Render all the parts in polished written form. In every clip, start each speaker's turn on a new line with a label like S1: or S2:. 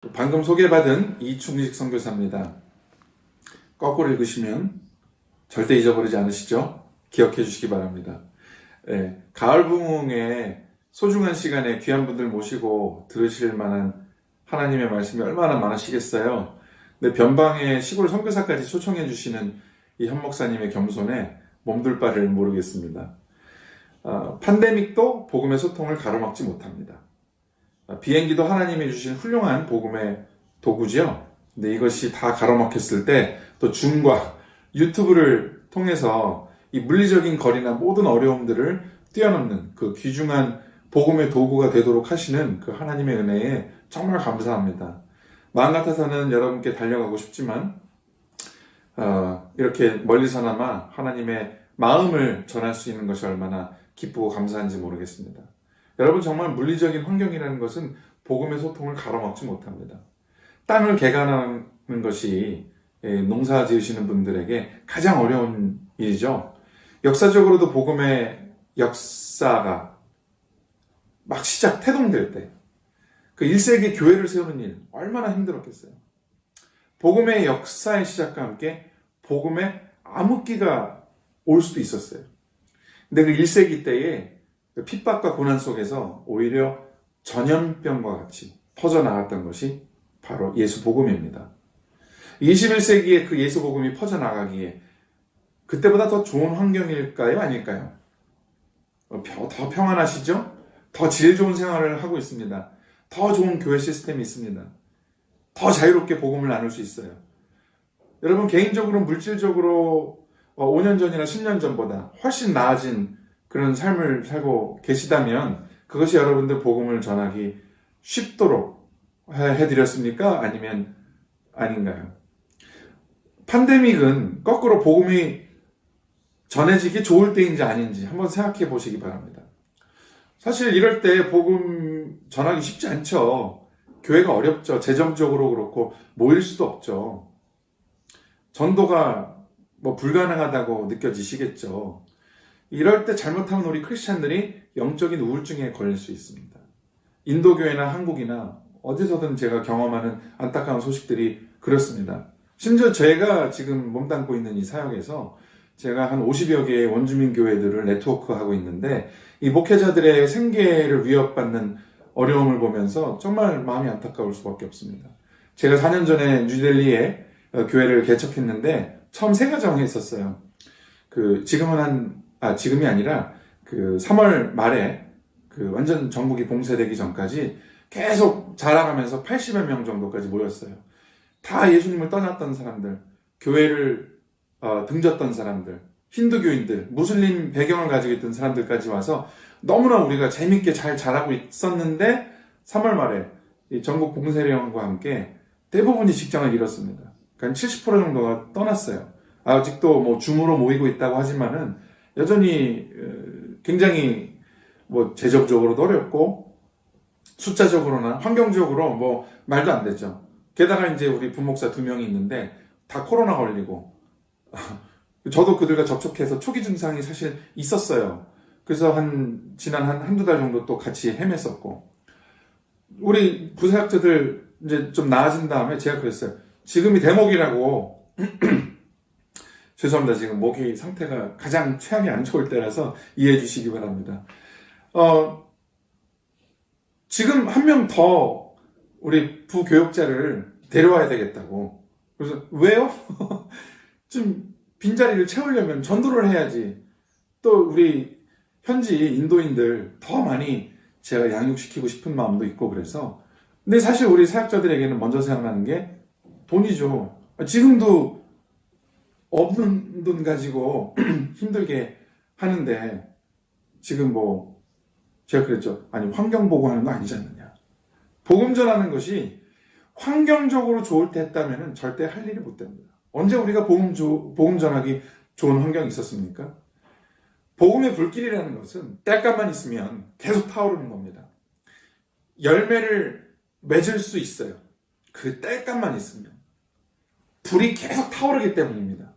S1: 방금 소개받은 이충식 선교사입니다. 거꾸로 읽으시면 절대 잊어버리지 않으시죠? 기억해 주시기 바랍니다. 가을 부흥의 소중한 시간에 귀한 분들 모시고 들으실 만한 하나님의 말씀이 얼마나 많으시겠어요. 근데 변방의 시골 선교사까지 초청해 주시는 이 현 목사님의 겸손에 몸둘 바를 모르겠습니다. 팬데믹도 복음의 소통을 가로막지 못합니다. 비행기도 하나님이 주신 훌륭한 복음의 도구죠. 근데 이것이 다 가로막혔을 때 또 줌과 유튜브를 통해서 이 물리적인 거리나 모든 어려움들을 뛰어넘는 그 귀중한 복음의 도구가 되도록 하시는 그 하나님의 은혜에 정말 감사합니다. 마음 같아서는 여러분께 달려가고 싶지만 이렇게 멀리서나마 하나님의 마음을 전할 수 있는 것이 얼마나 기쁘고 감사한지 모르겠습니다. 여러분, 정말 물리적인 환경이라는 것은 복음의 소통을 가로막지 못합니다. 땅을 개간하는 것이 농사 지으시는 분들에게 가장 어려운 일이죠. 역사적으로도 복음의 역사가 막 태동될 때 그 1세기 교회를 세우는 일 얼마나 힘들었겠어요. 복음의 역사의 시작과 함께 복음의 암흑기가 올 수도 있었어요. 근데 그 1세기 때에 핍박과 고난 속에서 오히려 전염병과 같이 퍼져나갔던 것이 바로 예수 복음입니다. 21세기에 그 예수 복음이 퍼져나가기에 그때보다 더 좋은 환경일까요? 아닐까요? 더 평안하시죠? 더 질 좋은 생활을 하고 있습니다. 더 좋은 교회 시스템이 있습니다. 더 자유롭게 복음을 나눌 수 있어요. 여러분, 개인적으로 물질적으로 5년 전이나 10년 전보다 훨씬 나아진 그런 삶을 살고 계시다면 그것이 여러분들 복음을 전하기 쉽도록 해드렸습니까? 아니면 아닌가요? 팬데믹은 거꾸로 복음이 전해지기 좋을 때인지 아닌지 한번 생각해 보시기 바랍니다. 사실 이럴 때 복음 전하기 쉽지 않죠. 교회가 어렵죠. 재정적으로 그렇고 모일 수도 없죠. 전도가 불가능하다고 느껴지시겠죠. 이럴 때 잘못하면 우리 크리스찬들이 영적인 우울증에 걸릴 수 있습니다. 인도교회나 한국이나 어디서든 제가 경험하는 안타까운 소식들이 그렇습니다. 심지어 제가 지금 몸담고 있는 이 사역에서 제가 한 50여 개의 원주민 교회들을 네트워크하고 있는데 이 목회자들의 생계를 위협받는 어려움을 보면서 정말 마음이 안타까울 수밖에 없습니다. 제가 4년 전에 뉴델리에 교회를 개척했는데 처음 세 가정에 있었어요. 지금이 아니라 3월 말에 완전 전국이 봉쇄되기 전까지 계속 자라가면서 80여 명 정도까지 모였어요. 다 예수님을 떠났던 사람들, 교회를 등졌던 사람들, 힌두교인들, 무슬림 배경을 가지고 있던 사람들까지 와서 너무나 우리가 재밌게 잘 자라고 있었는데 3월 말에 이 전국 봉쇄령과 함께 대부분이 직장을 잃었습니다. 그러니까 70% 정도가 떠났어요. 아직도 줌으로 모이고 있다고 하지만은 여전히 굉장히 재정적으로도 어렵고 숫자적으로나 환경적으로 말도 안 되죠. 게다가 이제 우리 부목사 2명이 있는데 다 코로나 걸리고 저도 그들과 접촉해서 초기 증상이 사실 있었어요. 그래서 지난 한두 달 정도 또 같이 헤맸었고 우리 부사역자들 이제 좀 나아진 다음에 제가 그랬어요. 지금이 대목이라고. 죄송합니다. 지금 목이 상태가 가장 최악이 안 좋을 때라서 이해해 주시기 바랍니다. 지금 한 명 더 우리 부교육자를 데려와야 되겠다고. 그래서 왜요? 좀 빈자리를 채우려면 전도를 해야지. 또 우리 현지 인도인들 더 많이 제가 양육시키고 싶은 마음도 있고 그래서. 근데 사실 우리 사역자들에게는 먼저 생각나는 게 돈이죠. 지금도 없는 돈 가지고 힘들게 하는데 지금 제가 그랬죠. 아니, 환경 보고하는 거 아니지 않느냐. 복음 전하는 것이 환경적으로 좋을 때 했다면 절대 할 일이 못 됩니다. 언제 우리가 복음 전하기 좋은 환경이 있었습니까? 복음의 불길이라는 것은 때감만 있으면 계속 타오르는 겁니다. 열매를 맺을 수 있어요. 그 때감만 있으면. 불이 계속 타오르기 때문입니다.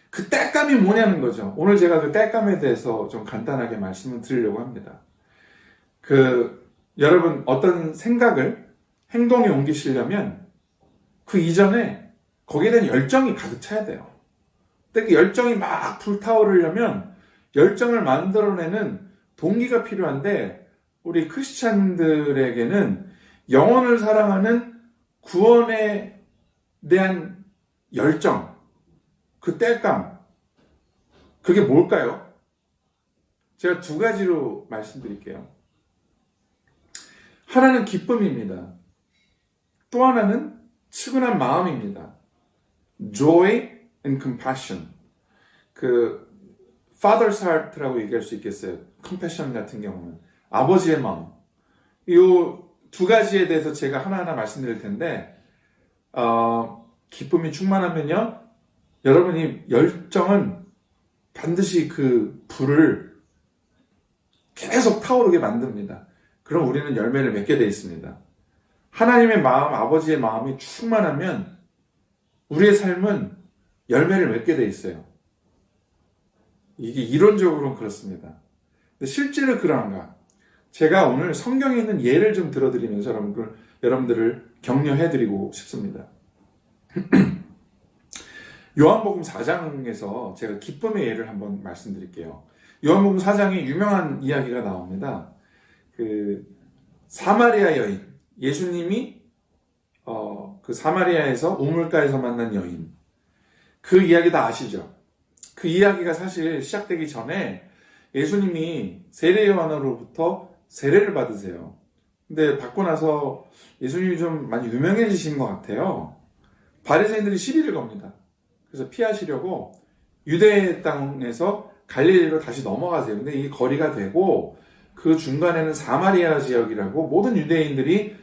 S1: 그 때감이 뭐냐는 거죠. 오늘 제가 그 때감에 대해서 좀 간단하게 말씀을 드리려고 합니다. 여러분, 어떤 생각을 행동에 옮기시려면 그 이전에 거기에 대한 열정이 가득 차야 돼요. 근데 그 열정이 막 불타오르려면 열정을 만들어내는 동기가 필요한데 우리 크리스찬들에게는 영혼을 사랑하는 구원에 대한 열정, 그 땔감, 그게 뭘까요? 제가 두 가지로 말씀드릴게요. 하나는 기쁨입니다. 또 하나는 측은한 마음입니다. Joy and compassion. 그 father's heart라고 얘기할 수 있겠어요. compassion 같은 경우는 아버지의 마음. 이 두 가지에 대해서 제가 하나하나 말씀드릴 텐데 기쁨이 충만하면요, 여러분이 열정은 반드시 그 불을 계속 타오르게 만듭니다. 그럼 우리는 열매를 맺게 돼 있습니다. 하나님의 마음, 아버지의 마음이 충만하면 우리의 삶은 열매를 맺게 돼 있어요. 이게 이론적으로는 그렇습니다. 근데 실제로 그러한가? 제가 오늘 성경에 있는 예를 좀 들어드리면서 여러분들을 격려해드리고 싶습니다. 요한복음 4장에서 제가 기쁨의 예를 한번 말씀드릴게요. 요한복음 4장에 유명한 이야기가 나옵니다. 그 사마리아 여인, 예수님이 그 사마리아에서 우물가에서 만난 여인, 그 이야기 다 아시죠? 그 이야기가 사실 시작되기 전에 예수님이 세례 요한으로부터 세례를 받으세요. 근데 받고 나서 예수님이 좀 많이 유명해지신 것 같아요. 바리새인들이 시비를 겁니다. 그래서 피하시려고 유대 땅에서 갈릴리로 다시 넘어가세요. 근데 이 거리가 되고 그 중간에는 사마리아 지역이라고 모든 유대인들이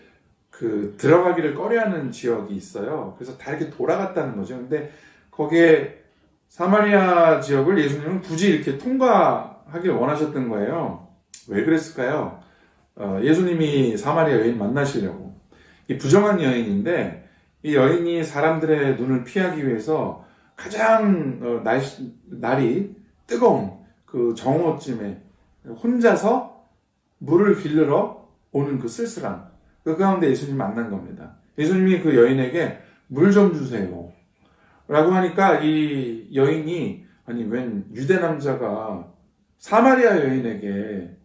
S1: 그 들어가기를 꺼려하는 지역이 있어요. 그래서 다 이렇게 돌아갔다는 거죠. 근데 거기에 사마리아 지역을 예수님은 굳이 이렇게 통과하길 원하셨던 거예요. 왜 그랬을까요? 예수님이 사마리아 여인 만나시려고. 이 부정한 여인인데 이 여인이 사람들의 눈을 피하기 위해서 가장 날이 뜨거운 그 정오쯤에 혼자서 물을 길르러 오는 그 쓸쓸함, 그 가운데 예수님 만난 겁니다. 예수님이 그 여인에게 물 좀 주세요 라고 하니까 이 여인이 아니 웬 유대 남자가 사마리아 여인에게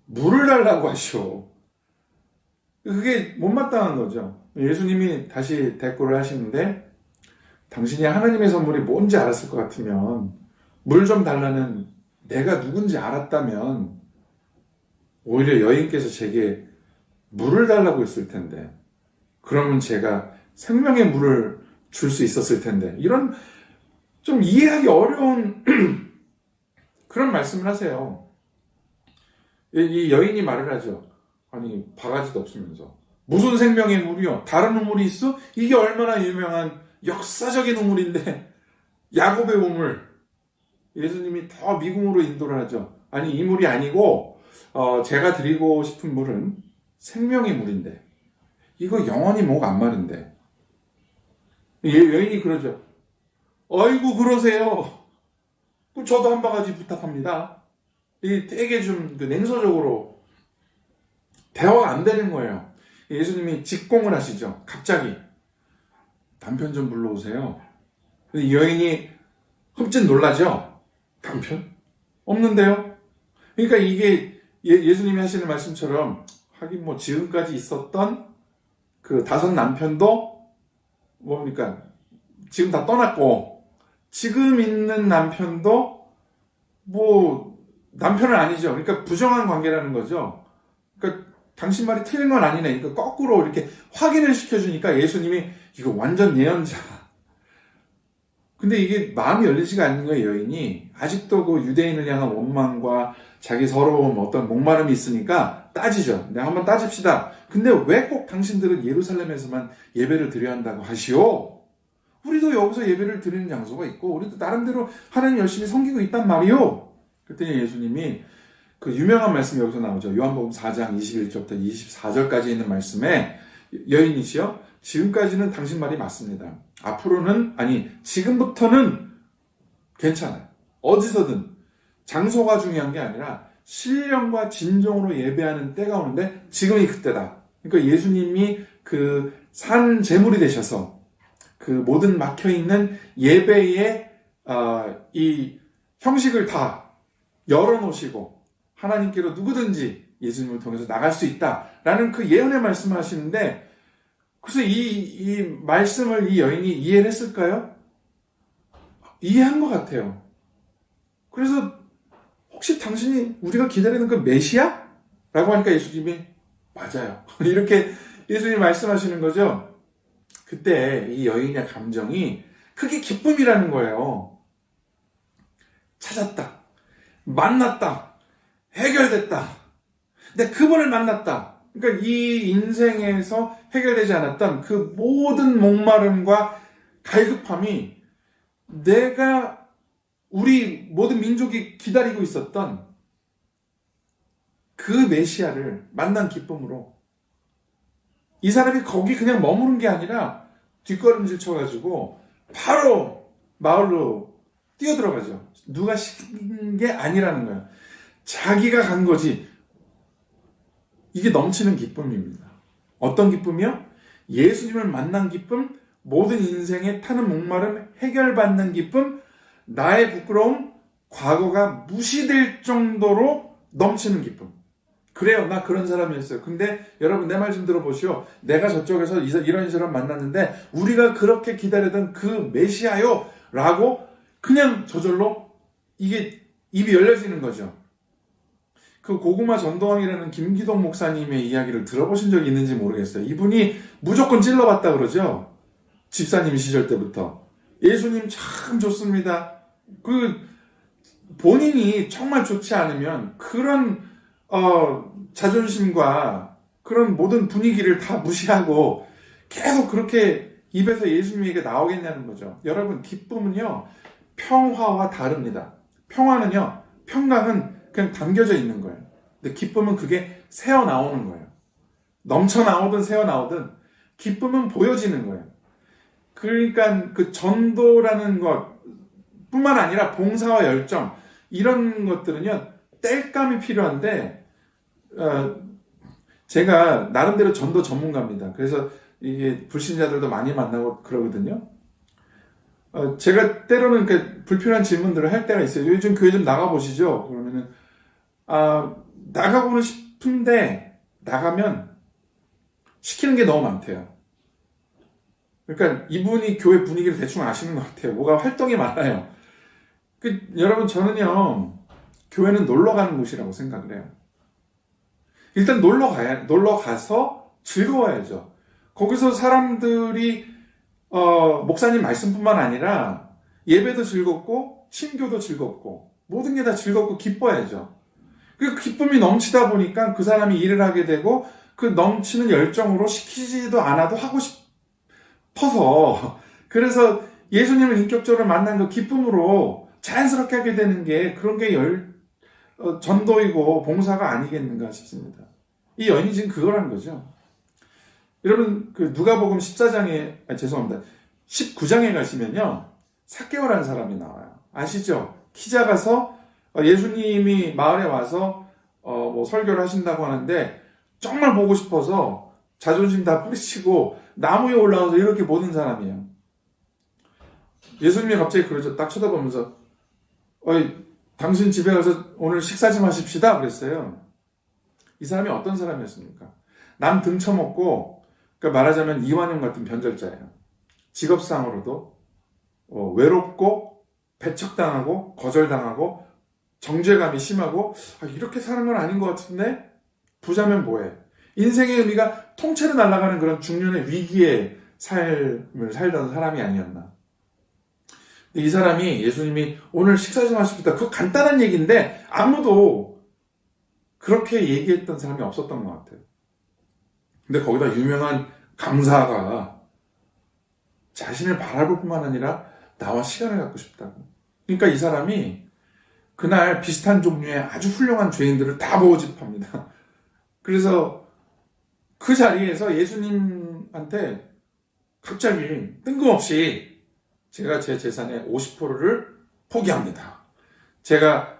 S1: 물을 달라고 하시오. 그게 못마땅한 거죠. 예수님이 다시 대꾸를 하시는데 당신이 하나님의 선물이 뭔지 알았을 것 같으면 물 좀 달라는 내가 누군지 알았다면 오히려 여인께서 제게 물을 달라고 했을 텐데 그러면 제가 생명의 물을 줄 수 있었을 텐데 이런 좀 이해하기 어려운 그런 말씀을 하세요. 이 여인이 말을 하죠. 아니 바가지도 없으면서 무슨 생명의 물이요? 다른 우물이 있어? 이게 얼마나 유명한 역사적인 우물인데 야곱의 우물. 예수님이 더 미궁으로 인도를 하죠. 아니 이 물이 아니고 제가 드리고 싶은 물은 생명의 물인데 이거 영원히 목 안 마른데. 여인이 그러죠. 아이고 그러세요. 그럼 저도 한 바가지 부탁합니다. 이 되게 좀 냉소적으로 대화가 안 되는 거예요. 예수님이 직공을 하시죠. 갑자기 남편 좀 불러오세요. 이 여인이 흠칫 놀라죠. 남편? 없는데요? 그러니까 이게 예수님이 하시는 말씀처럼 하긴 뭐 지금까지 있었던 그 5 남편도 뭡니까? 지금 다 떠났고 지금 있는 남편도 뭐 남편은 아니죠. 그러니까 부정한 관계라는 거죠. 그러니까 당신 말이 틀린 건 아니네. 그러니까 거꾸로 이렇게 확인을 시켜주니까 예수님이 이거 완전 예언자. 근데 이게 마음이 열리지가 않는 거예요, 여인이. 아직도 그 유대인을 향한 원망과 자기 서러움, 어떤 목마름이 있으니까 따지죠. 내가 한번 따집시다. 근데 왜 꼭 당신들은 예루살렘에서만 예배를 드려야 한다고 하시오? 우리도 여기서 예배를 드리는 장소가 있고, 우리도 나름대로 하나님 열심히 섬기고 있단 말이오. 그랬더니 예수님이 그 유명한 말씀이 여기서 나오죠. 요한복음 4장 21절부터 24절까지 있는 말씀에 여인이시여, 지금까지는 당신 말이 맞습니다. 앞으로는, 아니, 지금부터는 괜찮아요. 어디서든. 장소가 중요한 게 아니라 신령과 진정으로 예배하는 때가 오는데 지금이 그때다. 그러니까 예수님이 그 산 제물이 되셔서 그 모든 막혀있는 예배의 이 형식을 다 열어놓으시고 하나님께로 누구든지 예수님을 통해서 나갈 수 있다라는 그 예언의 말씀을 하시는데, 그래서 이 말씀을 이 여인이 이해를 했을까요? 이해한 것 같아요. 그래서 혹시 당신이 우리가 기다리는 그 메시아? 라고 하니까 예수님이 맞아요. 이렇게 예수님이 말씀하시는 거죠. 그때 이 여인의 감정이 크게 기쁨이라는 거예요. 찾았다. 만났다. 해결됐다. 내 그분을 만났다. 그러니까 이 인생에서 해결되지 않았던 그 모든 목마름과 갈급함이 내가 우리 모든 민족이 기다리고 있었던 그 메시아를 만난 기쁨으로 이 사람이 거기 그냥 머무른 게 아니라 뒷걸음질 쳐가지고 바로 마을로 뛰어들어가죠. 누가 시킨 게 아니라는 거예요. 자기가 간 거지. 이게 넘치는 기쁨입니다. 어떤 기쁨이요? 예수님을 만난 기쁨, 모든 인생에 타는 목마름 해결받는 기쁨, 나의 부끄러움, 과거가 무시될 정도로 넘치는 기쁨. 그래요. 나 그런 사람이었어요. 근데 여러분 내 말 좀 들어보시오. 내가 저쪽에서 이런 사람 만났는데 우리가 그렇게 기다리던 그 메시아요 라고 그냥 저절로 이게 입이 열려지는 거죠. 그 고구마 전도왕이라는 김기동 목사님의 이야기를 들어보신 적이 있는지 모르겠어요. 이분이 무조건 찔러봤다 그러죠. 집사님 시절 때부터. 예수님 참 좋습니다. 그 본인이 정말 좋지 않으면 그런 자존심과 그런 모든 분위기를 다 무시하고 계속 그렇게 입에서 예수님에게 나오겠냐는 거죠. 여러분, 기쁨은요, 평화와 다릅니다. 평화는요, 평강은 그냥 담겨져 있는 거예요. 근데 기쁨은 그게 새어 나오는 거예요. 넘쳐 나오든 새어 나오든 기쁨은 보여지는 거예요. 그러니까 그 전도라는 것 뿐만 아니라 봉사와 열정, 이런 것들은요, 땔감이 필요한데, 제가 나름대로 전도 전문가입니다. 그래서 이게 불신자들도 많이 만나고 그러거든요. 제가 때로는 그 불필요한 질문들을 할 때가 있어요. 요즘 교회 좀 나가보시죠. 그러면은, 나가고는 싶은데, 나가면 시키는 게 너무 많대요. 그러니까 이분이 교회 분위기를 대충 아시는 것 같아요. 뭐가 활동이 많아요. 여러분, 저는요, 교회는 놀러 가는 곳이라고 생각을 해요. 일단 놀러 가서 즐거워야죠. 거기서 사람들이, 목사님 말씀뿐만 아니라 예배도 즐겁고, 신교도 즐겁고, 모든 게 다 즐겁고 기뻐야죠. 그 기쁨이 넘치다 보니까 그 사람이 일을 하게 되고, 그 넘치는 열정으로 시키지도 않아도 하고 싶어서, 그래서 예수님을 인격적으로 만난 그 기쁨으로 자연스럽게 하게 되는 게 그런 게 전도이고 봉사가 아니겠는가 싶습니다. 이 여인이 지금 그걸 한 거죠. 여러분, 그 누가복음 14장에, 죄송합니다. 19장에 가시면요, 삭개오라는 사람이 나와요. 아시죠? 키 작아서 예수님이 마을에 와서 뭐 설교를 하신다고 하는데 정말 보고 싶어서 자존심 다 뿌리치고 나무 위에 올라가서 이렇게 보는 사람이에요. 예수님이 갑자기 그러죠. 딱 쳐다보면서, 당신 집에 가서 오늘 식사 좀 하십시다 그랬어요. 이 사람이 어떤 사람이었습니까? 남 등쳐먹고, 그러니까 말하자면 이완용 같은 변절자예요. 직업상으로도 외롭고 배척당하고 거절당하고 정죄감이 심하고, 이렇게 사는 건 아닌 것 같은데 부자면 뭐해? 인생의 의미가 통째로 날아가는 그런 중년의 위기의 삶을 살던 사람이 아니었나. 이 사람이 예수님이 오늘 식사 좀 하십시다. 그 간단한 얘기인데 아무도 그렇게 얘기했던 사람이 없었던 것 같아요. 근데 거기다 유명한 강사가 자신을 바라볼 뿐만 아니라 나와 시간을 갖고 싶다고. 그러니까 이 사람이 그날 비슷한 종류의 아주 훌륭한 죄인들을 다 모집합니다. 그래서 그 자리에서 예수님한테 갑자기 뜬금없이 제가 제 재산의 50%를 포기합니다. 제가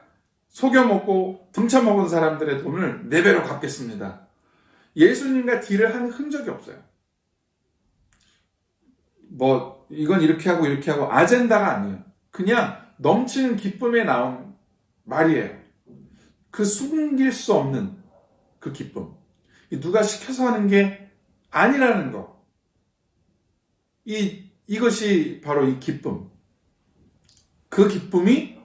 S1: 속여먹고 등쳐먹은 사람들의 돈을 4배로 갚겠습니다. 예수님과 딜을 한 흔적이 없어요. 뭐 이건 이렇게 하고 아젠다가 아니에요. 그냥 넘치는 기쁨에 나온 말이에요. 그 숨길 수 없는 그 기쁨. 누가 시켜서 하는 게 아니라는 거. 이것이 바로 이 기쁨. 그 기쁨이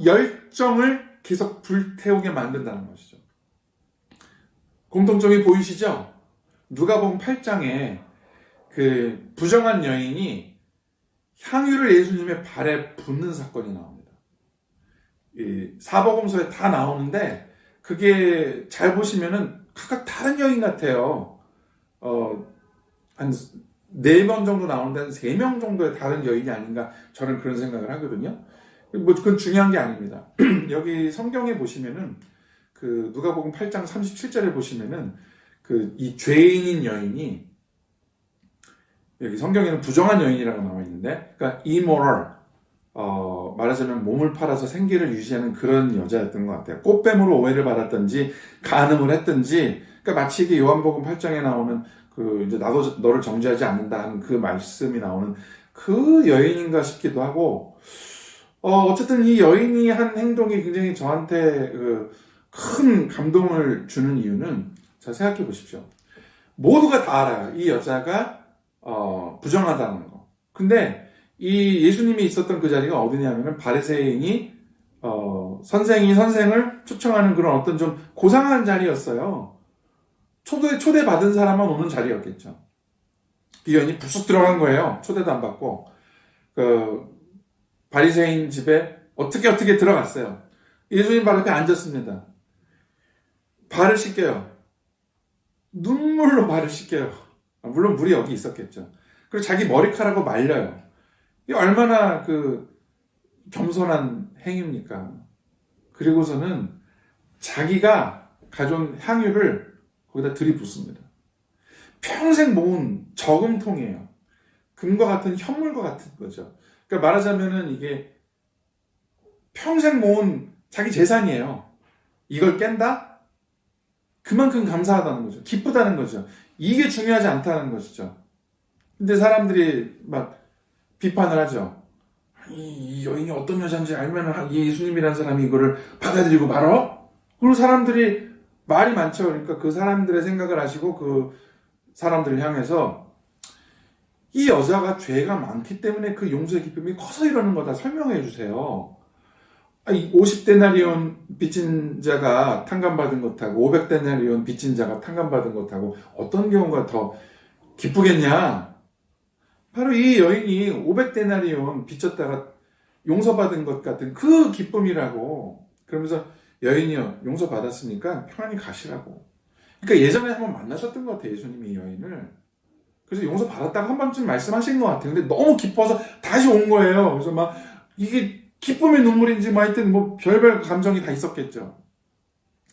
S1: 열정을 계속 불태우게 만든다는 것이죠. 공통점이 보이시죠? 누가복음 8장에 그 부정한 여인이 향유를 예수님의 발에 붓는 사건이 나옵니다. 이 사복음서에 다 나오는데 그게 잘 보시면은 각각 다른 여인 같아요. 한 4번 정도 나오는데 한 3명 정도의 다른 여인이 아닌가 저는 그런 생각을 하거든요. 뭐 그건 중요한 게 아닙니다. 여기 성경에 보시면은 그 누가복음 8장 37절에 보시면은 그 이 죄인인 여인이 여기 성경에는 부정한 여인이라고 나와 있는데, 그러니까 immoral, 말하자면 몸을 팔아서 생계를 유지하는 그런 여자였던 것 같아요. 꽃뱀으로 오해를 받았던지 간음을 했던지, 그러니까 마치 이게 요한복음 8장에 나오는 그 이제 나도 너를 정죄하지 않는다 하는 그 말씀이 나오는 그 여인인가 싶기도 하고, 어쨌든 이 여인이 한 행동이 굉장히 저한테 큰 감동을 주는 이유는, 자, 생각해 보십시오. 모두가 다 알아요. 이 여자가 부정하다는 거. 근데 이 예수님이 있었던 그 자리가 어디냐면은 바리새인이 선생이 선생을 초청하는 그런 어떤 좀 고상한 자리였어요. 초대받은 사람만 오는 자리였겠죠. 이 여인이 불쑥 들어간 거예요. 초대도 안 받고. 그 바리새인 집에 어떻게 들어갔어요. 예수님 발 앞에 앉았습니다. 발을 씻겨요. 눈물로 발을 씻겨요. 물론 물이 여기 있었겠죠. 그리고 자기 머리카락을 말려요. 이게 얼마나 겸손한 행위입니까? 그리고서는 자기가 가져온 향유를 거기다 들이붓습니다. 평생 모은 저금통이에요. 금과 같은 현물과 같은 거죠. 그러니까 말하자면은 이게 평생 모은 자기 재산이에요. 이걸 깬다? 그만큼 감사하다는 거죠. 기쁘다는 거죠. 이게 중요하지 않다는 것이죠. 근데 사람들이 막 비판을 하죠. 이 여인이 어떤 여자인지 알면 예수님이라는 사람이 이거를 받아들이고 말어? 그리고 사람들이 말이 많죠. 그러니까 그 사람들의 생각을 하시고 그 사람들을 향해서 이 여자가 죄가 많기 때문에 그 용서의 기쁨이 커서 이러는 거다 설명해 주세요. 50데나리온 빚진 자가 탕감받은 것하고 500데나리온 빚진 자가 탕감받은 것하고 어떤 경우가 더 기쁘겠냐? 바로 이 여인이 500데나리온 빚졌다가 용서받은 것 같은 그 기쁨이라고. 그러면서 여인이요, 용서받았으니까 편안히 가시라고. 그러니까 예전에 한번 만나셨던 것 같아요, 예수님이 이 여인을. 그래서 용서받았다고 한 번쯤 말씀하신 것 같아요. 근데 너무 기뻐서 다시 온 거예요. 그래서 막 이게 기쁨의 눈물인지 뭐 하여튼 뭐 별별 감정이 다 있었겠죠.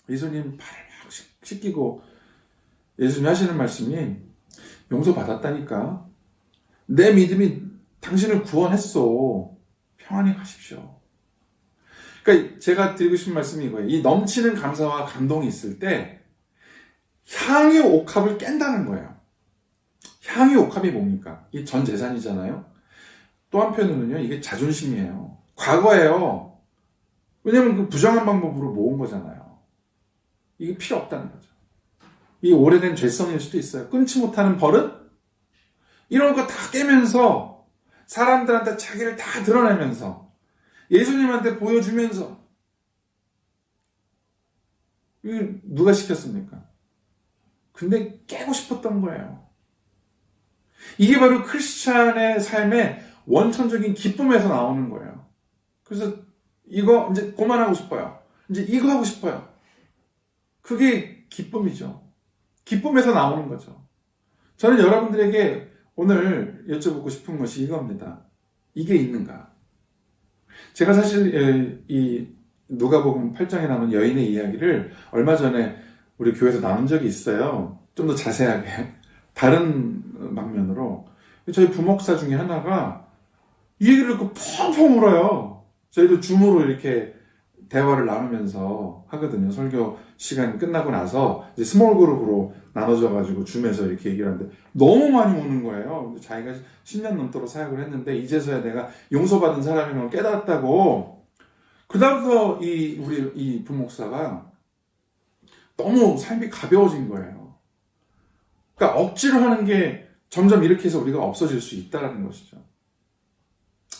S1: 예수님 발을 막 씻기고 예수님 하시는 말씀이 용서받았다니까. 내 믿음이 당신을 구원했어. 평안히 가십시오. 그러니까 제가 드리고 싶은 말씀이 이거예요. 이 넘치는 감사와 감동이 있을 때 향유 옥합을 깬다는 거예요. 향유 옥합이 뭡니까? 이 전 재산이잖아요. 또 한편으로는요, 이게 자존심이에요. 과거예요. 왜냐면 그 부정한 방법으로 모은 거잖아요. 이게 필요 없다는 거죠. 이 오래된 죄성일 수도 있어요. 끊지 못하는 버릇? 이런 거 다 깨면서 사람들한테 자기를 다 드러내면서 예수님한테 보여주면서 이거 누가 시켰습니까? 근데 깨고 싶었던 거예요. 이게 바로 크리스찬의 삶의 원천적인 기쁨에서 나오는 거예요. 그래서 이거 이제 그만하고 싶어요. 이제 이거 하고 싶어요. 그게 기쁨이죠. 기쁨에서 나오는 거죠. 저는 여러분들에게 오늘 여쭤보고 싶은 것이 이겁니다. 이게 있는가? 제가 사실 이 누가복음 8장에 나오는 여인의 이야기를 얼마 전에 우리 교회에서 나눈 적이 있어요. 좀 더 자세하게 다른 방면으로. 저희 부목사 중에 하나가 이 얘기를 듣고 펑펑 울어요. 저희도 줌으로 이렇게 대화를 나누면서 하거든요. 설교 시간 끝나고 나서 이제 스몰 그룹으로 나눠져가지고 줌에서 이렇게 얘기를 하는데 너무 많이 오는 거예요. 자기가 10년 넘도록 사역을 했는데 이제서야 내가 용서받은 사람인 걸 깨달았다고. 그다음부터 우리 이 부목사가 너무 삶이 가벼워진 거예요. 그러니까 억지로 하는 게 점점 이렇게 해서 우리가 없어질 수 있다는 것이죠.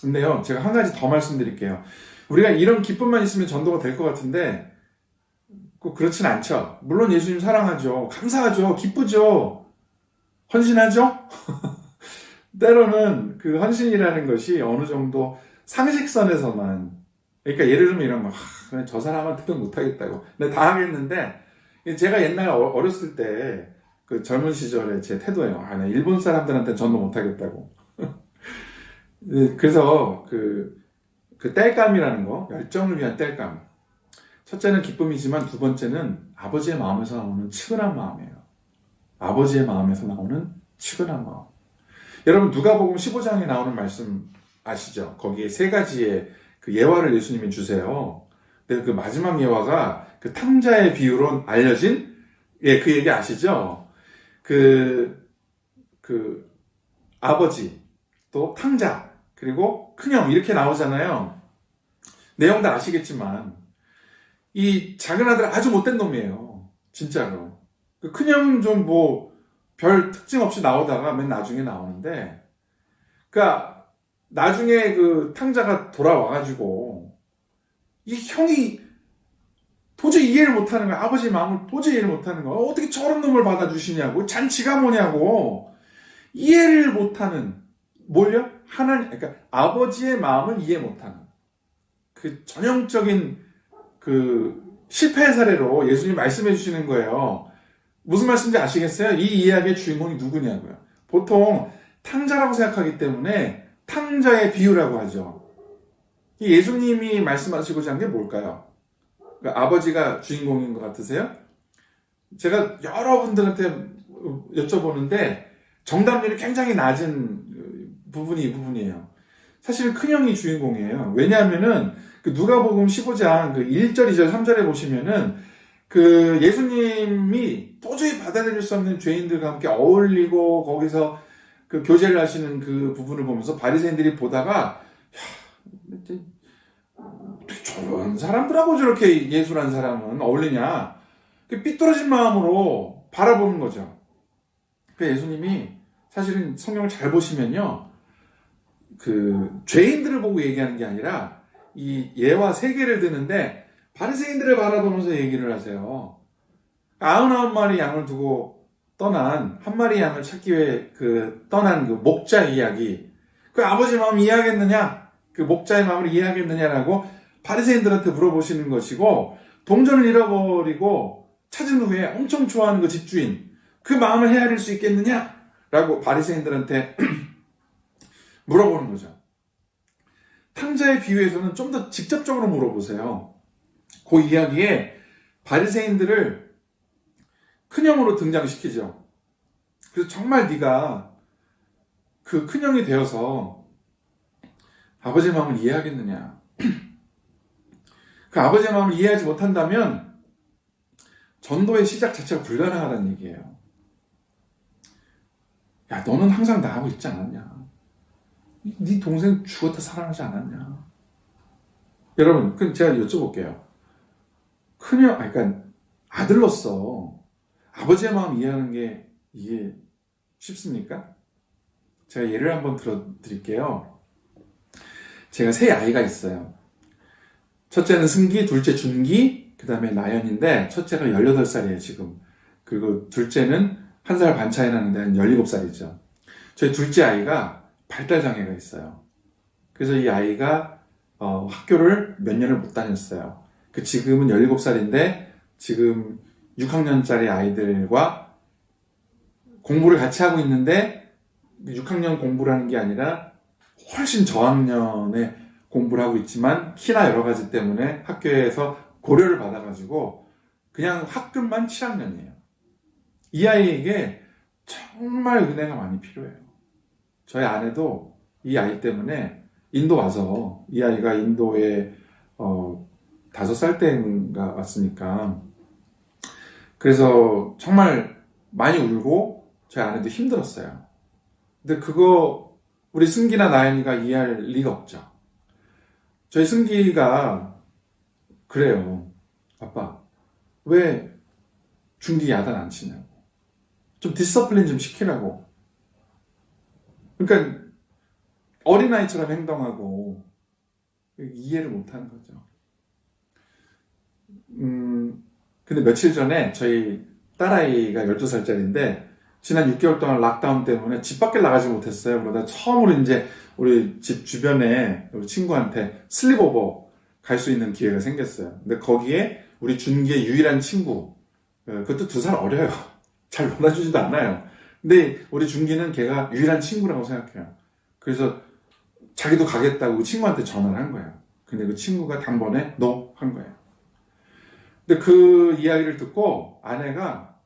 S1: 근데요, 제가 한 가지 더 말씀드릴게요. 우리가 이런 기쁨만 있으면 전도가 될 것 같은데 꼭 그렇진 않죠. 물론 예수님 사랑하죠. 감사하죠. 기쁘죠. 헌신하죠. 때로는 그 헌신이라는 것이 어느 정도 상식선에서만, 그러니까 예를 들면 이런 거, 그냥 저 사람한테도 못하겠다고. 근데 다 하겠는데, 제가 옛날에 어렸을 때 그 젊은 시절에 제 태도예요. 나 일본 사람들한테 전도 못하겠다고. 그래서 그 땔감이라는 거, 열정을 위한 땔감. 첫째는 기쁨이지만 두 번째는 아버지의 마음에서 나오는 측은한 마음이에요. 아버지의 마음에서 나오는 측은한 마음. 여러분 누가복음 15장에 나오는 말씀 아시죠? 거기에 세 가지의 그 예화를 예수님이 주세요. 근데 그 마지막 예화가 그 탕자의 비유로 알려진 그 얘기 아시죠? 그 아버지 또 탕자 그리고 큰형 이렇게 나오잖아요. 내용도 아시겠지만 이 작은 아들 아주 못된 놈이에요. 진짜로. 그 큰형 좀 뭐 별 특징 없이 나오다가 맨 나중에 나오는데, 그러니까 나중에 그 탕자가 돌아와가지고 이 형이 도저히 이해를 못하는 거야. 아버지 마음을 도저히 이해를 못하는 거야. 어떻게 저런 놈을 받아주시냐고. 잔치가 뭐냐고. 이해를 못하는, 뭘요? 하나님, 그러니까 아버지의 마음을 이해 못하는 그 전형적인 그 실패 사례로 예수님 말씀해 주시는 거예요. 무슨 말씀인지 아시겠어요? 이 이야기의 주인공이 누구냐고요. 보통 탕자라고 생각하기 때문에 탕자의 비유라고 하죠. 예수님이 말씀하시고자 한 게 뭘까요? 그러니까 아버지가 주인공인 것 같으세요? 제가 여러분들한테 여쭤보는데 정답률이 굉장히 낮은 부분이 이 부분이에요. 사실은 큰형이 주인공이에요. 왜냐하면은 그 누가복음 15장 그 1절, 2절, 3절에 보시면은 그 예수님이 도저히 받아들일 수 없는 죄인들과 함께 어울리고 거기서 그 교제를 하시는 그 부분을 보면서 바리새인들이 보다가 저런 사람들하고 저렇게 예술한 사람은 어울리냐 삐뚤어진 마음으로 바라보는 거죠. 그 예수님이 사실은 성경을 잘 보시면요, 그 죄인들을 보고 얘기하는 게 아니라 이 예와 세계를 드는데 바리새인들을 바라보면서 얘기를 하세요. 99마리 양을 두고 떠난 한 마리 양을 찾기 위해 떠난 그 목자 이야기, 그 아버지 마음 이해하겠느냐, 그 목자의 마음을 이해하겠느냐라고 바리새인들한테 물어보시는 것이고, 동전을 잃어버리고 찾은 후에 엄청 좋아하는 그 집주인, 그 마음을 헤아릴 수 있겠느냐라고 바리새인들한테 물어보는 거죠. 탕자의 비유에서는 좀 더 직접적으로 물어보세요. 그 이야기에 바리새인들을 큰형으로 등장시키죠. 그래서 정말 네가 그 큰형이 되어서 아버지의 마음을 이해하겠느냐. 그 아버지의 마음을 이해하지 못한다면 전도의 시작 자체가 불가능하다는 얘기예요. 야, 너는 항상 나하고 있지 않았냐? 네 동생 죽었다 살아나지 않았냐? 여러분, 그럼 제가 여쭤볼게요. 큰형, 그러니까 아들로서 아버지의 마음 이해하는 게 이게 쉽습니까? 제가 예를 한번 들어드릴게요. 제가 세 아이가 있어요. 첫째는 승기, 둘째 준기, 그 다음에 나연인데 첫째가 18살이에요 지금. 그리고 둘째는 1살 반 차이 나는데 한 17살이죠. 저희 둘째 아이가 발달장애가 있어요. 그래서 이 아이가 학교를 몇 년을 못 다녔어요. 지금은 17살인데 지금 6학년짜리 아이들과 공부를 같이 하고 있는데 6학년 공부를 하는 게 아니라 훨씬 저학년에 공부를 하고 있지만 키나 여러 가지 때문에 학교에서 고려를 받아가지고 그냥 학급만 7학년이에요. 이 아이에게 정말 은혜가 많이 필요해요. 저희 아내도 이 아이 때문에 인도 와서 이 아이가 인도에 5살 때인가 왔으니까. 그래서 정말 많이 울고 저희 아내도 힘들었어요. 근데 그거 우리 승기나 나연이가 이해할 리가 없죠. 저희 승기가 그래요. 아빠, 왜 중기 야단 안 치냐고. 좀 디서플린 좀 시키라고. 그러니까 어린아이처럼 행동하고 이해를 못하는 거죠. 근데 며칠 전에 저희 딸아이가 12살짜리인데 지난 6개월 동안 락다운 때문에 집 밖에 나가지 못했어요. 그러다 처음으로 이제 우리 집 주변에 우리 친구한테 슬립오버 갈 수 있는 기회가 생겼어요. 근데 거기에 우리 준기의 유일한 친구, 그것도 2살 어려요. 잘 놀아주지도 않아요. 근데 우리 준기는 걔가 유일한 친구라고 생각해요. 그래서 자기도 가겠다고 그 친구한테 전화를 한 거예요. 근데 그 친구가 단번에 너 한 거예요. 근데 그 이야기를 듣고 아내가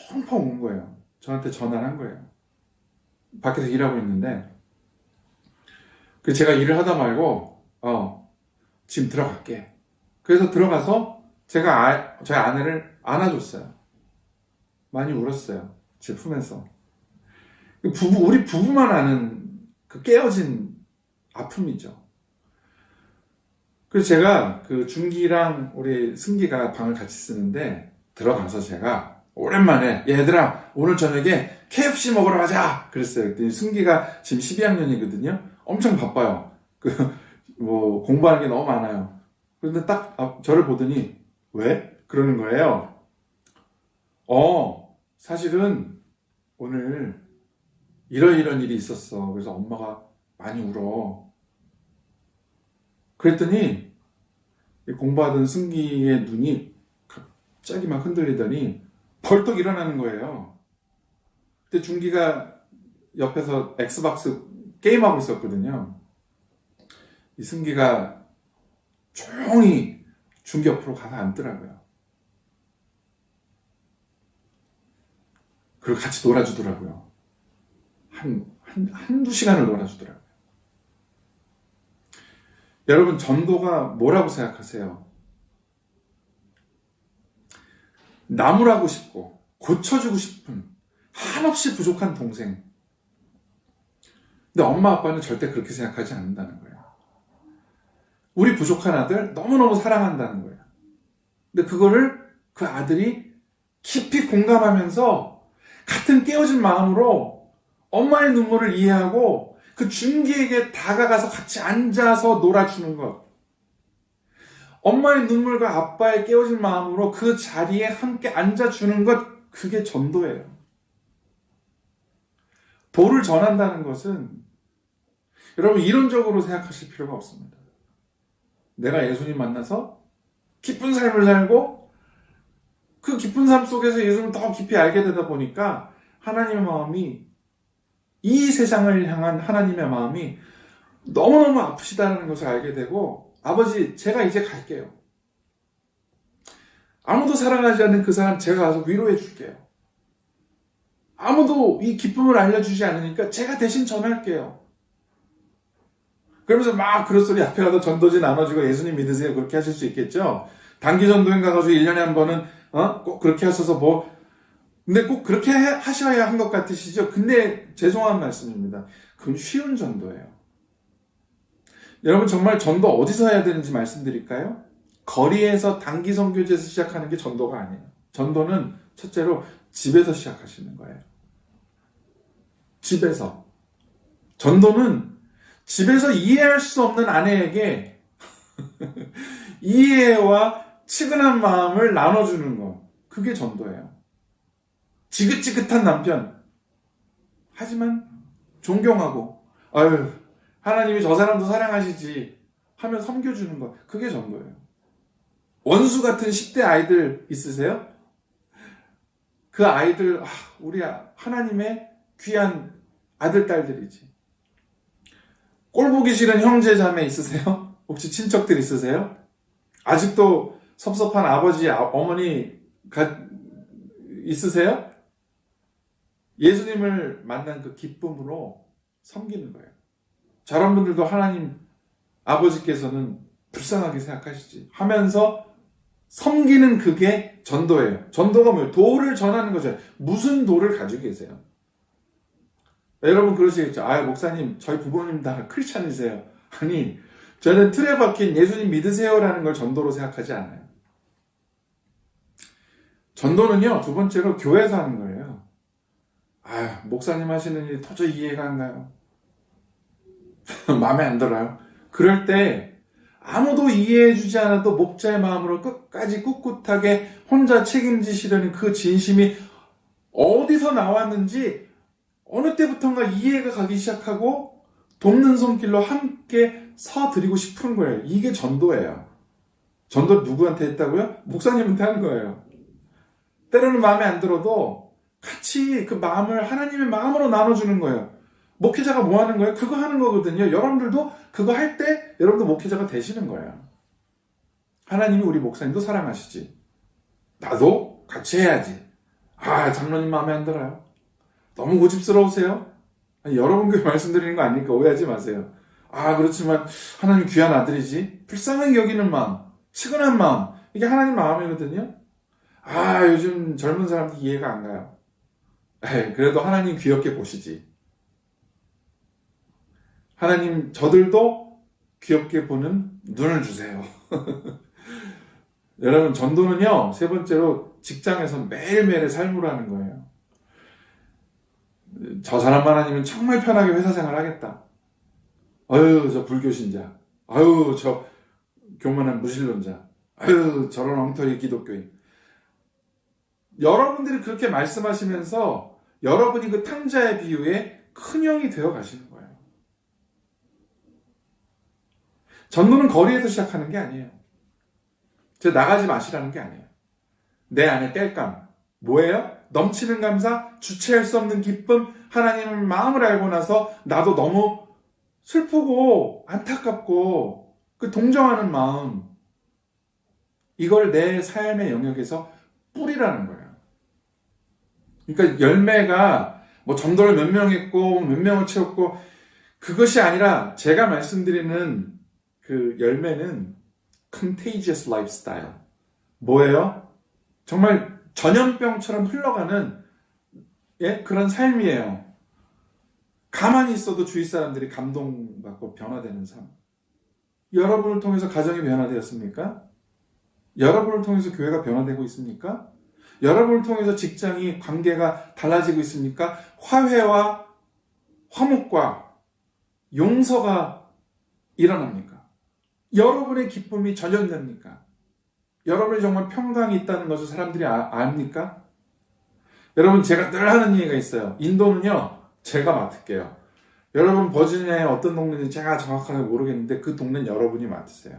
S1: 펑펑 운 거예요. 저한테 전화를 한 거예요. 밖에서 일하고 있는데. 그 제가 일을 하다 말고, 지금 들어갈게. 그래서 들어가서 제가 저희 아내를 안아줬어요. 많이 울었어요. 제 품에서. 우리 부부만 아는 그 깨어진 아픔이죠. 그래서 제가 그 준기랑 우리 승기가 방을 같이 쓰는데 들어가서 제가 오랜만에 얘들아 오늘 저녁에 KFC 먹으러 가자 그랬어요. 그랬더니 승기가 지금 12학년이거든요. 엄청 바빠요. 뭐 공부하는 게 너무 많아요. 그런데 딱 저를 보더니 왜? 그러는 거예요. 사실은 오늘 이런 일이 있었어. 그래서 엄마가 많이 울어. 그랬더니 공부하던 승기의 눈이 갑자기 막 흔들리더니 벌떡 일어나는 거예요. 그때 준기가 옆에서 엑스박스 게임하고 있었거든요. 이 승기가 조용히 준기 옆으로 가서 앉더라고요. 그리고 같이 놀아주더라고요. 한두 시간을 놀아주더라고요. 여러분, 전도가 뭐라고 생각하세요? 나무라고 싶고 고쳐주고 싶은 한없이 부족한 동생. 근데 엄마 아빠는 절대 그렇게 생각하지 않는다는 거예요. 우리 부족한 아들 너무너무 사랑한다는 거예요. 근데 그거를 그 아들이 깊이 공감하면서 같은 깨어진 마음으로 엄마의 눈물을 이해하고 그 준기에게 다가가서 같이 앉아서 놀아주는 것. 엄마의 눈물과 아빠의 깨어진 마음으로 그 자리에 함께 앉아주는 것, 그게 전도예요. 도를 전한다는 것은 여러분 이론적으로 생각하실 필요가 없습니다. 내가 예수님 만나서 기쁜 삶을 살고 그 기쁜 삶 속에서 예수님을 더 깊이 알게 되다 보니까 하나님의 마음이 이 세상을 향한 하나님의 마음이 너무너무 아프시다는 것을 알게 되고 아버지 제가 이제 갈게요. 아무도 사랑하지 않는 그 사람 제가 가서 위로해 줄게요. 아무도 이 기쁨을 알려주지 않으니까 제가 대신 전할게요. 그러면서 막 그런 소리 앞에 가서 전도지 나눠주고 예수님 믿으세요. 그렇게 하실 수 있겠죠. 단기 전도행 가가지고 1년에 한 번은 꼭 그렇게 하셔서 근데 꼭 그렇게 하셔야 한 것 같으시죠? 근데 죄송한 말씀입니다. 그건 쉬운 전도예요. 여러분 정말 전도 어디서 해야 되는지 말씀드릴까요? 거리에서 단기 선교제에서 시작하는 게 전도가 아니에요. 전도는 첫째로 집에서 시작하시는 거예요. 집에서. 전도는 집에서 이해할 수 없는 아내에게 이해와 측은한 마음을 나눠주는 것. 그게 전도예요. 지긋지긋한 남편. 하지만 존경하고 아유 하나님이 저 사람도 사랑하시지 하면 섬겨주는 것. 그게 전도예요. 원수 같은 10대 아이들 있으세요? 그 아이들 우리 하나님의 귀한 아들 딸들이지. 꼴 보기 싫은 형제 자매 있으세요? 혹시 친척들 있으세요? 아직도 섭섭한 아버지 어머니가 있으세요? 예수님을 만난 그 기쁨으로 섬기는 거예요. 저런 분들도 하나님 아버지께서는 불쌍하게 생각하시지 하면서 섬기는 그게 전도예요. 전도가 뭐예요? 도를 전하는 거죠. 무슨 도를 가지고 계세요? 여러분 그러시겠죠. 아, 목사님, 저희 부모님 다 크리스찬이세요. 아니, 저는 틀에 박힌 예수님 믿으세요라는 걸 전도로 생각하지 않아요. 전도는요, 두 번째로 교회에서 하는 거예요. 아, 목사님 하시는 일이 도저히 이해가 안 가요. 마음에 안 들어요. 그럴 때 아무도 이해해주지 않아도 목자의 마음으로 끝까지 꿋꿋하게 혼자 책임지시려는 그 진심이 어디서 나왔는지 어느 때부턴가 이해가 가기 시작하고 돕는 손길로 함께 서드리고 싶은 거예요. 이게 전도예요. 전도 누구한테 했다고요? 목사님한테 하는 거예요. 때로는 마음에 안 들어도 같이 그 마음을 하나님의 마음으로 나눠주는 거예요. 목회자가 뭐 하는 거예요? 그거 하는 거거든요. 여러분들도 그거 할 때 여러분도 목회자가 되시는 거예요. 하나님이 우리 목사님도 사랑하시지. 나도 같이 해야지. 아, 장로님 마음에 안 들어요. 너무 고집스러우세요? 아니, 여러분 교회 말씀드리는 거 아니니까 오해하지 마세요. 아, 그렇지만 하나님 귀한 아들이지. 불쌍하게 여기는 마음, 측은한 마음, 이게 하나님 마음이거든요. 아, 요즘 젊은 사람들 이해가 안 가요. 에이, 그래도 하나님 귀엽게 보시지. 하나님 저들도 귀엽게 보는 눈을 주세요. 여러분, 전도는요, 세 번째로 직장에서 매일매일의 삶으로 하는 거예요. 저 사람만 아니면 정말 편하게 회사 생활 하겠다. 아유, 저 불교신자. 아유, 저 교만한 무신론자. 아유, 저런 엉터리 기독교인. 여러분들이 그렇게 말씀하시면서 여러분이 그 탕자의 비유에 큰 형이 되어 가시는 거예요. 전도는 거리에서 시작하는 게 아니에요. 나가지 마시라는 게 아니에요. 내 안에 땔감. 뭐예요? 넘치는 감사, 주체할 수 없는 기쁨, 하나님의 마음을 알고 나서 나도 너무 슬프고 안타깝고 그 동정하는 마음, 이걸 내 삶의 영역에서 뿌리라는 거예요. 그러니까 열매가 뭐 전도를 몇 명 했고 몇 명을 채웠고 그것이 아니라 제가 말씀드리는 그 열매는 contagious lifestyle. 뭐예요? 정말 전염병처럼 흘러가는 그런 삶이에요. 가만히 있어도 주위 사람들이 감동받고 변화되는 삶. 여러분을 통해서 가정이 변화되었습니까? 여러분을 통해서 교회가 변화되고 있습니까? 여러분을 통해서 직장이 관계가 달라지고 있습니까? 화해와 화목과 용서가 일어납니까? 여러분의 기쁨이 전염됩니까? 여러분이 정말 평강이 있다는 것을 사람들이 압니까? 여러분, 제가 늘 하는 얘기가 있어요. 인도는요, 제가 맡을게요. 여러분, 버지니아의 어떤 동네인지 제가 정확하게 모르겠는데 그 동네는 여러분이 맡으세요.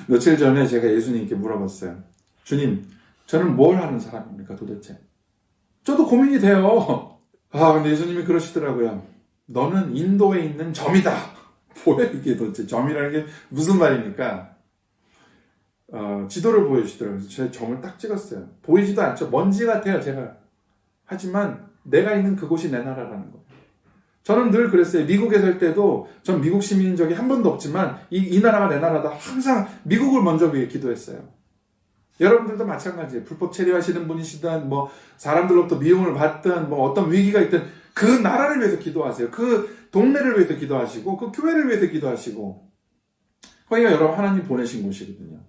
S1: 며칠 전에 제가 예수님께 물어봤어요. 주님, 저는 뭘 하는 사람입니까 도대체? 저도 고민이 돼요. 아, 근데 예수님이 그러시더라고요. 너는 인도에 있는 점이다. 뭐야 이게 도대체 점이라는 게 무슨 말입니까? 지도를 보여주시더라고요. 제 점을 딱 찍었어요. 보이지도 않죠. 먼지 같아요, 제가. 하지만 내가 있는 그곳이 내 나라라는 거예요. 저는 늘 그랬어요. 미국에 살 때도 전 미국 시민인 적이 한 번도 없지만 이 나라가 내 나라다. 항상 미국을 먼저 위해 기도했어요. 여러분들도 마찬가지예요. 불법 체류하시는 분이시든 뭐 사람들로부터 미움을 받든 뭐 어떤 위기가 있든 그 나라를 위해서 기도하세요. 그 동네를 위해서 기도하시고 그 교회를 위해서 기도하시고 거기가 여러분 하나님 보내신 곳이거든요.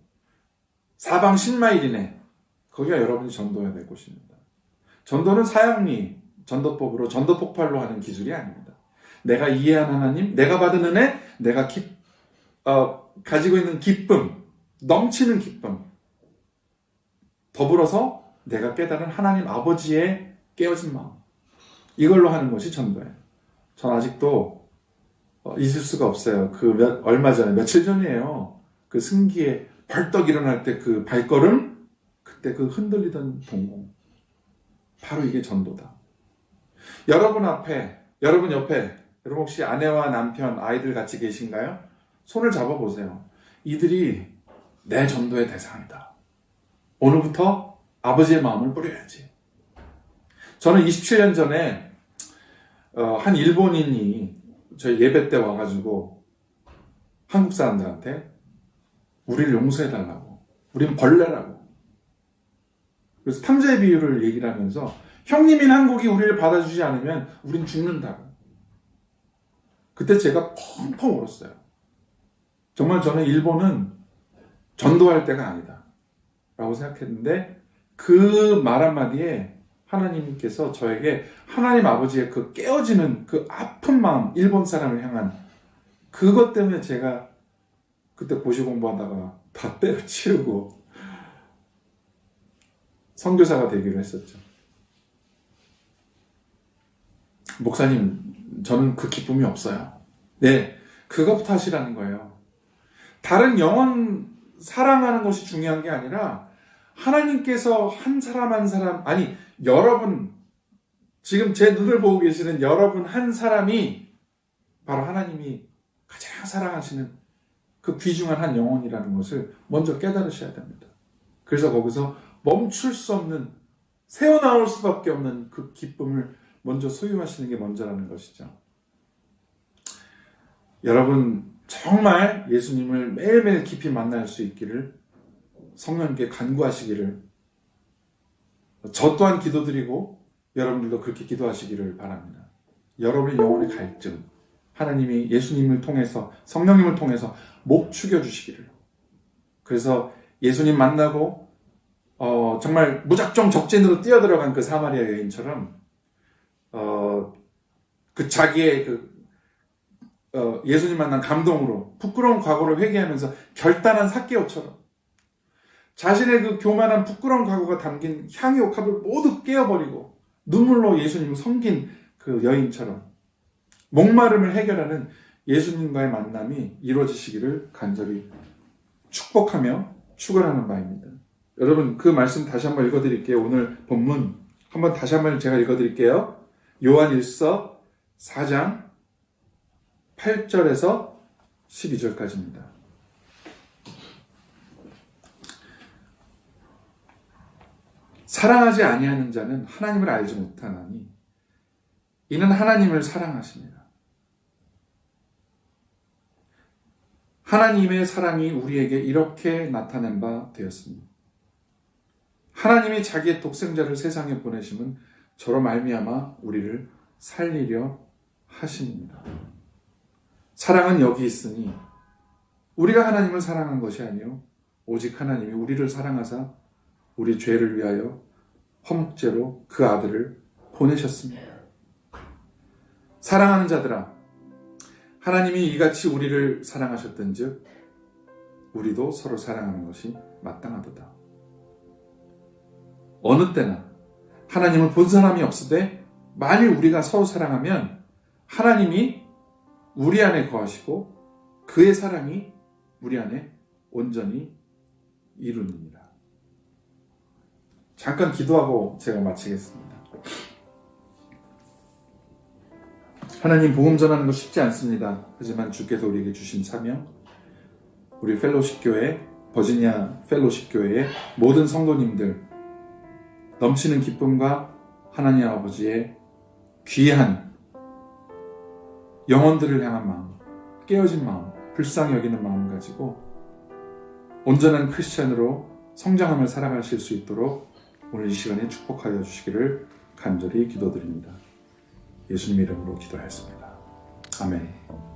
S1: 사방 10마일이네. 거기가 여러분이 전도해야 될 곳입니다. 전도는 사형리 전도법으로 전도 폭발로 하는 기술이 아닙니다. 내가 이해한 하나님, 내가 받은 은혜, 내가 가지고 있는 기쁨, 넘치는 기쁨, 더불어서 내가 깨달은 하나님 아버지의 깨어진 마음, 이걸로 하는 것이 전도예요. 전 아직도 잊을 수가 없어요. 얼마 전에, 며칠 전이에요. 그 승기에 벌떡 일어날 때 그 발걸음, 그때 그 흔들리던 동공, 바로 이게 전도다. 여러분 앞에, 여러분 옆에, 여러분 혹시 아내와 남편, 아이들 같이 계신가요? 손을 잡아보세요. 이들이 내 전도의 대상이다. 오늘부터 아버지의 마음을 뿌려야지. 저는 27년 전에 한 일본인이 저희 예배 때 와가지고 한국 사람들한테 우리를 용서해달라고, 우린 벌레라고. 그래서 탕자의 비유를 얘기를 하면서 형님인 한국이 우리를 받아주지 않으면 우린 죽는다고. 그때 제가 펑펑 울었어요. 정말 저는 일본은 전도할 때가 아니다 라고 생각했는데, 그 말 한마디에 하나님께서 저에게 하나님 아버지의 그 깨어지는 그 아픈 마음, 일본 사람을 향한 그것 때문에 제가 그때 고시 공부하다가 다 때려치우고 선교사가 되기로 했었죠. 목사님, 저는 그 기쁨이 없어요. 네, 그것부터 하시라는 거예요. 다른 영혼 사랑하는 것이 중요한 게 아니라 하나님께서 한 사람 한 사람, 아니 여러분, 지금 제 눈을 보고 계시는 여러분 한 사람이 바로 하나님이 가장 사랑하시는 그 귀중한 한 영혼이라는 것을 먼저 깨달으셔야 됩니다. 그래서 거기서 멈출 수 없는, 새어나올 수밖에 없는 그 기쁨을 먼저 소유하시는 게 먼저라는 것이죠. 여러분, 정말 예수님을 매일매일 깊이 만날 수 있기를 성령님께 간구하시기를, 저 또한 기도드리고 여러분들도 그렇게 기도하시기를 바랍니다. 여러분의 영혼의 갈증, 하나님이 예수님을 통해서, 성령님을 통해서 목 축여주시기를. 그래서 예수님 만나고 정말 무작정 적진으로 뛰어들어간 그 사마리아 여인처럼 그 자기의 예수님 만난 감동으로 부끄러운 과거를 회개하면서 결단한 삭개오처럼 자신의 그 교만한 부끄러운 과거가 담긴 향유 컵을 모두 깨어버리고 눈물로 예수님을 섬긴 그 여인처럼 목마름을 해결하는 예수님과의 만남이 이루어지시기를 간절히 축복하며 축원하는 바입니다. 여러분, 그 말씀 다시 한번 읽어드릴게요. 오늘 본문 한번 다시 한번 제가 읽어드릴게요. 요한일서 4장 8절에서 12절까지입니다. 사랑하지 아니하는 자는 하나님을 알지 못하나니 이는 하나님을 사랑하십니다. 하나님의 사랑이 우리에게 이렇게 나타낸 바 되었습니다. 하나님이 자기의 독생자를 세상에 보내심은 저로 말미암아 우리를 살리려 하심입니다. 사랑은 여기 있으니 우리가 하나님을 사랑한 것이 아니요 오직 하나님이 우리를 사랑하사 우리 죄를 위하여 화목제로 그 아들을 보내셨습니다. 사랑하는 자들아, 하나님이 이같이 우리를 사랑하셨던즉 우리도 서로 사랑하는 것이 마땅하도다. 어느 때나 하나님을 본 사람이 없으되 만일 우리가 서로 사랑하면 하나님이 우리 안에 거하시고 그의 사랑이 우리 안에 온전히 이루니라. 잠깐 기도하고 제가 마치겠습니다. 하나님, 복음 전하는 거 쉽지 않습니다. 하지만 주께서 우리에게 주신 사명, 우리 펠로십 교회, 버지니아 펠로십 교회의 모든 성도님들 넘치는 기쁨과 하나님 아버지의 귀한 영혼들을 향한 마음, 깨어진 마음, 불쌍히 여기는 마음 가지고 온전한 크리스찬으로 성장하며 살아가실 수 있도록 오늘 이 시간에 축복하여 주시기를 간절히 기도드립니다. 예수님 이름으로 기도하였습니다. 아멘.